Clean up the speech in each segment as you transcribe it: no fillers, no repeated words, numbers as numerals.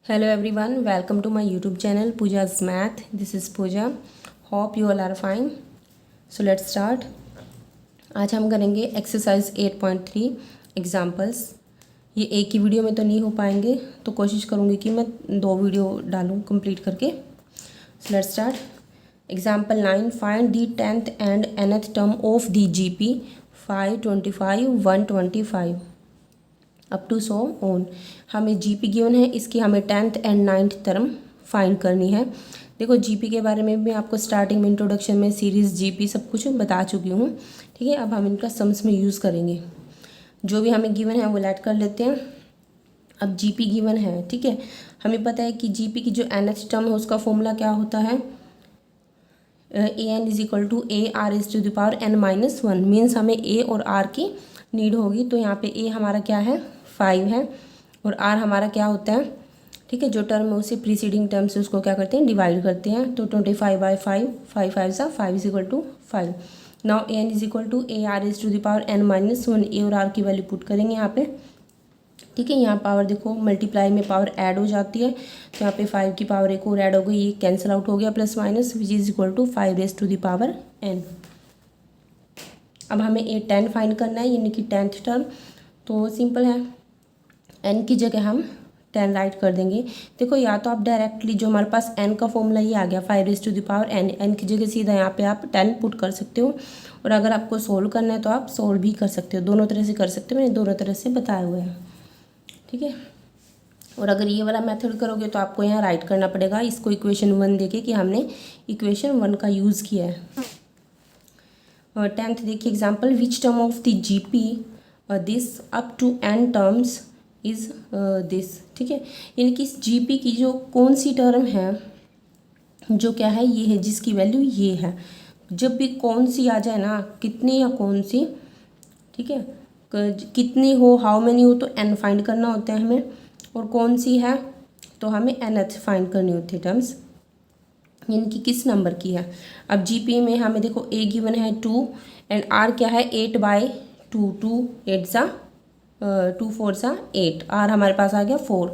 Hello everyone, welcome to my YouTube channel Pooja's Math. This is Pooja. Hope you all are fine. So let's start. आज हम करेंगे exercise 8.3 examples. ये एक ही video में तो नहीं हो पाएंगे, तो कोशिश करूँगी कि मैं 2 वीडियो डालूँ कंप्लीट करके। So let's start. Example 9, find the 10th and nth term of the GP 5, 25, 125 up to so on. हमें जीपी गिवन है, इसकी हमें 10th and 9th term find करनी है। देखो जीपी के बारे में भी आपको स्टार्टिंग में इंट्रोडक्शन में सीरीज़ जीपी सब कुछ बता चुकी हूँ। ठीक है, अब हम इनका सम्स में यूज़ करेंगे। जो भी हमें गिवन है वो लेट कर लेते हैं। अब जीपी गिवन है, ठीक है, हमें पता है कि जीपी की जो nth टर्म है उसका फॉर्मूला क्या होता है, an is equal to A R is to the power n-1 means हमें a और r की नीड होगी। तो यहाँ पे a हमारा क्या है 5 है और r हमारा क्या होता है, ठीक है, जो टर्म है उसे प्रीसीडिंग टर्म से उसको क्या करते हैं डिवाइड करते हैं। तो 25/5 5 5 सा 5 is equal to 5। Now an is equal to A R is to the power n-1 a और r की वैल्यू पुट करेंगे यहाँ पे। ठीक है, यहाँ पावर देखो मल्टीप्लाई में पावर ऐड हो जाती है, तो यहाँ पे 5 की पावर एक और ऐड हो गई, ये कैंसिल आउट हो गया plus minus, which is equal to 5 raise to the power n। अब हमें ये 10 फाइंड करना है, यानी कि 10th टर्म। तो सिंपल है, n की जगह हम 10 राइट कर देंगे। देखो या तो आप डायरेक्टली जो हमारे पास n का फॉर्मूला ये आ गया 5 raise to the power n की जगह सीधा यहाँ पे आप 10 पुट कर सकते हो, और अगर आपको सोल्व करना है तो आप सोल्व भी कर सकते हो, दोनों तरह से कर सकते हो, मैंने दोनों तरह से बताए हुए हैं। ठीक है, और अगर ये वाला मेथड करोगे तो आपको यहाँ राइट करना पड़ेगा इसको इक्वेशन 1 देके कि हमने इक्वेशन 1 का यूज़ किया है। और 10th देखिए example, which term of the GP this up to n terms is this. ठीक है, यानी कि इस जीपी की जो कौन सी टर्म है जो क्या है ये है, जिसकी वैल्यू ये है। जब भी कौन सी आ जाए ना, कितनी या कौन सी, ठीक है, कितनी हो हाउ मैनी हो तो n फाइंड करना होता है हमें, और कौन सी है तो हमें nth फाइंड करनी होती है टर्म्स, यानी कि किस नंबर की है। अब जीपी में हमें देखो a गिवन है 2 एंड r क्या है 8/2, 2 8 सा 2 4 सा 8, r हमारे पास आ गया 4,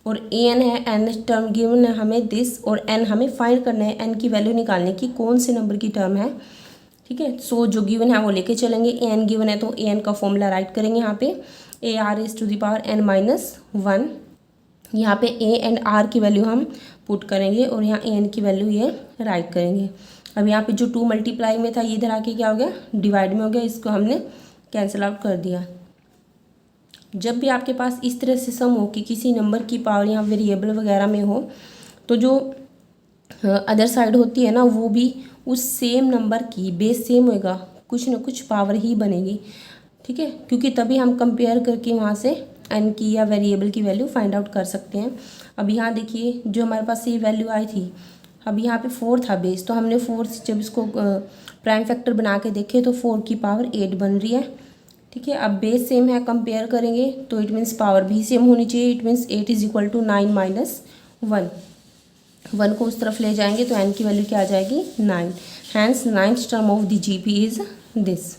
और an है n टर्म गिवन है हमें दिस, और n हमें फाइंड करना है, n की वैल्यू निकालने की कौन से नंबर की टर्म है। ठीक है, सो जो गिवन है वो लेके चलेंगे। an गिवन है तो an का फॉर्मूला राइट करेंगे यहाँ पे, A R is to the power n-1। यहाँ पे a एंड r की वैल्यू हम पुट करेंगे और यहाँ an की वैल्यू ये राइट करेंगे। अब यहाँ पे जो 2 मल्टीप्लाई में था ये इधर आके क्या हो गया डिवाइड में हो गया, इसको हमने कैंसिल आउट कर दिया। जब भी आपके पास इस तरह से सम हो कि किसी नंबर की पावर यहाँ वेरिएबल वगैरह में हो, तो जो अदर साइड होती है ना वो भी उस सेम नंबर की बेस सेम होएगा, कुछ ना कुछ पावर ही बनेगी। ठीक है, क्योंकि तभी हम कंपेयर करके वहाँ से n की या वेरिएबल की वैल्यू फाइंड आउट कर सकते हैं। अब यहाँ देखिए जो हमारे पास ये वैल्यू आई थी, अब यहाँ पे 4 था बेस, तो हमने 4 से जब इसको प्राइम फैक्टर बना के देखे तो 4 की पावर 8 बन रही है। ठीक है, अब बेस सेम है, कंपेयर करेंगे तो इट मीन्स पावर भी सेम होनी चाहिए, it means 8 is equal to 9 minus 1। 1 को उस तरफ ले जाएंगे तो n की वैल्यू क्या आ जाएगी 9। Hence 9th term of the GP is this.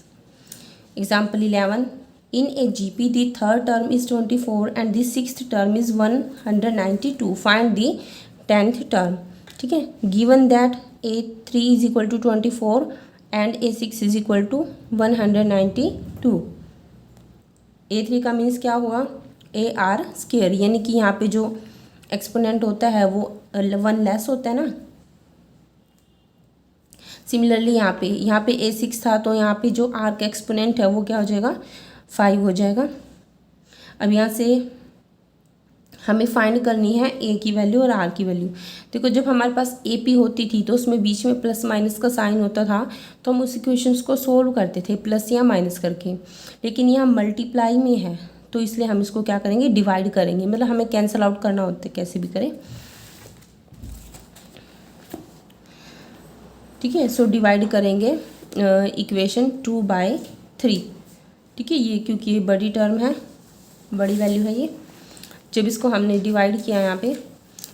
Example 11, in a GP the third term is 24 and the sixth term is 192, find the 10th term। ठीक है, given that a3 is equal to 24 and a6 is equal to 192, a3 का means क्या हुआ AR square, यानी कि यहाँ पे जो एक्सपोनेंट होता है वो 1 लेस होता है ना। सिमिलरली यहाँ पे a6 था तो यहाँ पे जो r का एक्सपोनेंट है वो क्या हो जाएगा 5 हो जाएगा। अब यहाँ से हमें फाइंड करनी है a की वैल्यू और r की वैल्यू। देखो जब हमारे पास AP होती थी तो उसमें बीच में प्लस माइनस का साइन होता था, तो हम उस इक्वेशंस को सोल्व करते थे प्लस या माइनस करके, लेकिन यहाँ मल्टीप्लाई में है तो इसलिए हम इसको क्या करेंगे डिवाइड करेंगे, मतलब हमें कैंसिल आउट करना होता है कैसे भी करें। ठीक है, सो डिवाइड करेंगे इक्वेशन 2/3। ठीक है, ये क्योंकि ये बड़ी टर्म है, बड़ी वैल्यू है ये, जब इसको हमने डिवाइड किया यहाँ पे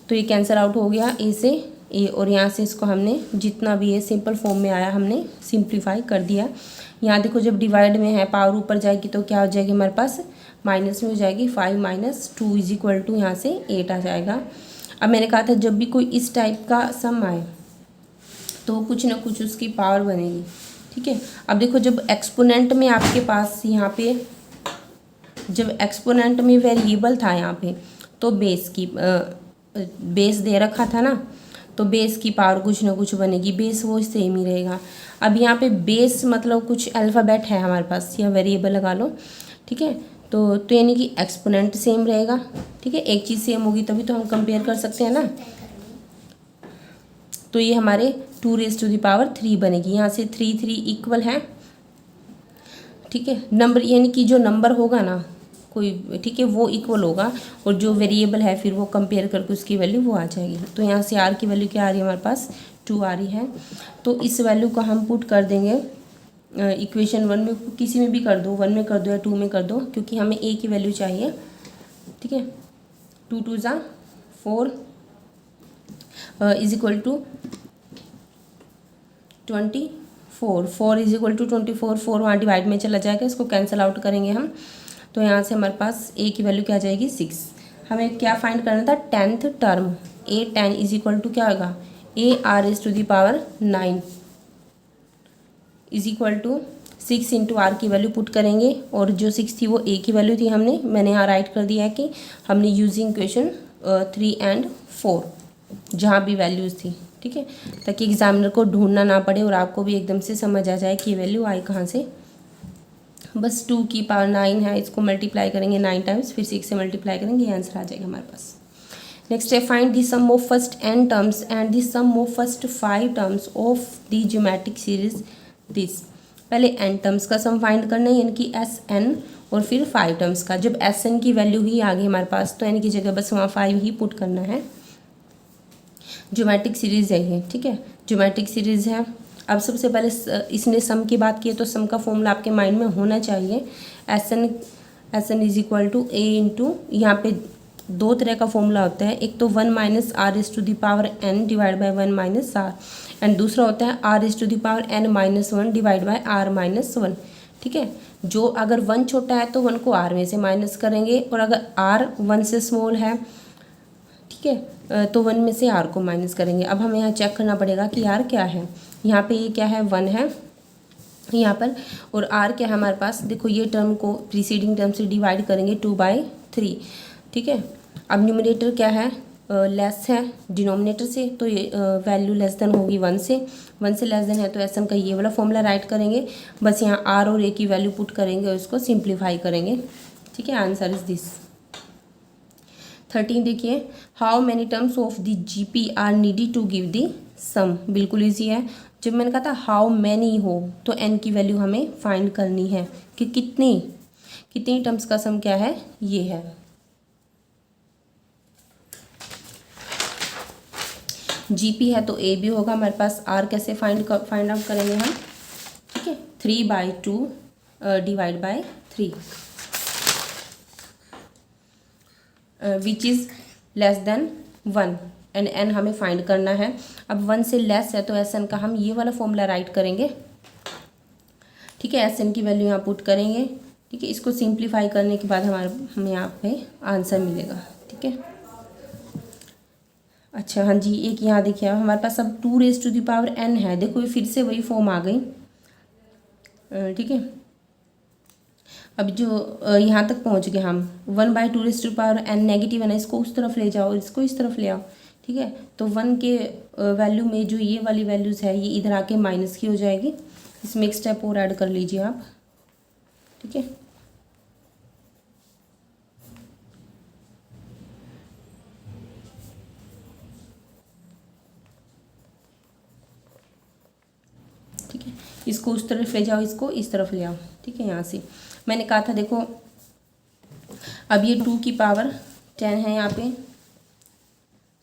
तो ये कैंसिल आउट हो गया a से a, और यहाँ से इसको हमने जितना भी ये सिंपल फॉर्म में आया हमने सिंप्लीफाई कर दिया। यहाँ देखो जब डिवाइड में है पावर ऊपर जाएगी तो क्या हो जाएगी हमारे पास माइनस में हो जाएगी 5 माइनस 2 इज इक्वल टू यहाँ से 8 आ जाएगा। अब मैंने कहा था जब भी कोई इस टाइप का सम आए तो कुछ ना कुछ उसकी पावर बनेगी, ठीक है। अब देखो जब एक्सपोनेंट में आपके पास यहाँ पे जब एक्सपोनेंट में वेरिएबल था यहाँ पे तो बेस दे रखा था ना, तो बेस की पावर कुछ ना कुछ बनेगी, बेस वो सेम ही रहेगा। अब यहाँ पे बेस मतलब कुछ अल्फ़ाबेट है हमारे पास या वेरिएबल लगा लो, ठीक है। तो यानी कि एक्सपोनेंट सेम रहेगा, ठीक है। एक चीज़ सेम होगी तभी तो हम कंपेयर कर सकते हैं ना। तो ये हमारे 2⁻³ बनेगी। यहाँ से 3 इक्वल है, ठीक है। नंबर यानी कि जो नंबर होगा ना कोई, ठीक है, वो इक्वल होगा और जो वेरिएबल है फिर वो कंपेयर करके उसकी वैल्यू वो आ जाएगी। तो यहाँ से आर की वैल्यू क्या आ रही है हमारे पास 2 आ रही है। तो इस वैल्यू को हम पुट कर देंगे इक्वेशन 1 में, किसी में भी कर दो, 1 में कर दो या 2 में कर दो, क्योंकि हमें ए की वैल्यू चाहिए, ठीक है। 2 2 ज़ा 4 is equal to 24, 4 is equal to 24, 4 वहाँ डिवाइड में चला जाएगा, इसको कैंसिल आउट करेंगे हम। तो यहाँ से हमारे पास ए की वैल्यू क्या आ जाएगी 6। हमें क्या फाइंड करना था 10th term, A 10 is equal to क्या होगा ar⁻9 is equal to 6 into R की वैल्यू पुट करेंगे और जो 6 थी वो ए की वैल्यू थी। मैंने यहाँ राइट कर दिया है कि हमने यूजिंग इक्वेशन 3 and 4 जहाँ भी वैल्यूज़ थी, ठीक है, ताकि एग्जामिनर को ढूंढना ना पड़े और आपको भी एकदम से समझ आ जाए कि ये वैल्यू आई कहाँ से। बस 2 की पावर 9 है, इसको मल्टीप्लाई करेंगे 9 टाइम्स, फिर 6 से मल्टीप्लाई करेंगे, ये आंसर आ जाएगा हमारे पास। नेक्स्ट है find the sum of first n terms and the sum of first 5 terms of the geometric series this. पहले n टर्म्स का सम फाइंड करना है, यानी कि Sn, और फिर 5 टर्म्स का। जब Sn की वैल्यू ही आ गई हमारे पास तो n की जगह बस वहाँ 5 ही पुट करना है। ज्योमेट्रिक सीरीज़ है ये, ठीक है, ज्योमेट्रिक सीरीज़ है। अब सबसे पहले इसने सम की बात की है तो सम का फॉर्मूला आपके माइंड में होना चाहिए। Sn is equal to A into, यहाँ पे 2 तरह का फॉर्मूला होता है, एक तो 1 minus r⁻n divide by 1 minus r, and दूसरा होता है r⁻n-1 डिवाइड बाई r-1, ठीक है। जो अगर 1 छोटा है तो 1 को r में से माइनस करेंगे, और अगर r 1 से स्मॉल है, ठीक है, तो 1 में से r को माइनस करेंगे। अब हमें यहाँ चेक करना पड़ेगा कि r क्या है। यहाँ पे ये क्या है 1 है यहाँ पर, और r क्या है हमारे पास। देखो ये टर्म को प्रीसीडिंग टर्म से डिवाइड करेंगे 2/3, ठीक है। अब न्यूमरेटर क्या है लेस है डिनोमिनेटर से, तो ये वैल्यू लेस देन होगी 1 से, 1 से लेस देन है तो Sn का ये वाला फॉर्मूला राइट करेंगे। बस यहाँ r और a की वैल्यू पुट करेंगे और इसको सिंप्लीफाई करेंगे, ठीक है। Answer is this 13। देखिए how many terms of the GP are needed to give the sum. बिल्कुल ईजी है। जब मैंने कहा था हाउ मैनी हो तो n की वैल्यू हमें फाइंड करनी है कि कितनी टर्म्स का सम क्या है, ये है। GP है तो A भी होगा हमारे पास। R कैसे फाइंड आउट करेंगे हम, ठीक है, 3/2 divide by 3 which is less than 1 and n हमें फाइंड करना है। अब 1 से लेस है तो Sn का हम ये वाला फॉर्मूला राइट करेंगे, ठीक है। Sn की वैल्यू यहाँ पुट करेंगे, ठीक है। इसको सिंप्लीफाई करने के बाद हमें यहाँ पे आंसर मिलेगा, ठीक है। अच्छा हाँ जी, एक यहाँ देखिए हमारे पास अब 2⁻n है। देखो ये फिर से वही फॉर्म आ गई, ठीक है। अब जो यहाँ तक पहुँच गए हम 1/2⁻n नेगेटिव है ना, इसको उस तरफ ले जाओ, इसको इस तरफ ले आओ, ठीक है। तो 1 के वैल्यू में जो ये वाली वैल्यूज़ है ये इधर आके माइनस की हो जाएगी। इसमें एक स्टेप और ऐड कर लीजिए आप, ठीक है। ठीक है, इसको उस तरफ ले जाओ, इसको इस तरफ ले आओ, ठीक है। यहाँ से मैंने कहा था देखो अब ये 2 की पावर 10 है यहाँ पे,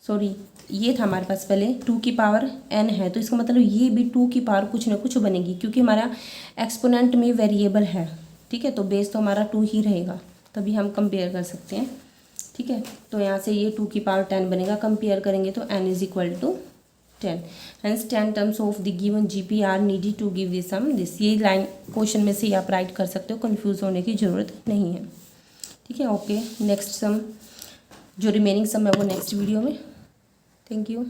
सॉरी ये था हमारे पास पहले 2 की पावर n है, तो इसका मतलब ये भी 2 की पावर कुछ ना कुछ बनेगी, क्योंकि हमारा एक्सपोनेंट में वेरिएबल है, ठीक है। तो बेस तो हमारा 2 ही रहेगा, तभी हम कंपेयर कर सकते हैं, ठीक है। तो यहाँ से ये 2 की पावर 10 बनेगा, कंपेयर करेंगे तो n is equal to 10। Hence 10 terms of the given GP are needed to give this sum this. ये लाइन क्वेश्चन में से आप राइट कर सकते हो, कंफ्यूज होने की ज़रूरत नहीं है। ठीक है। ओके, नेक्स्ट सम जो रिमेनिंग सम है वो नेक्स्ट वीडियो में। Thank you.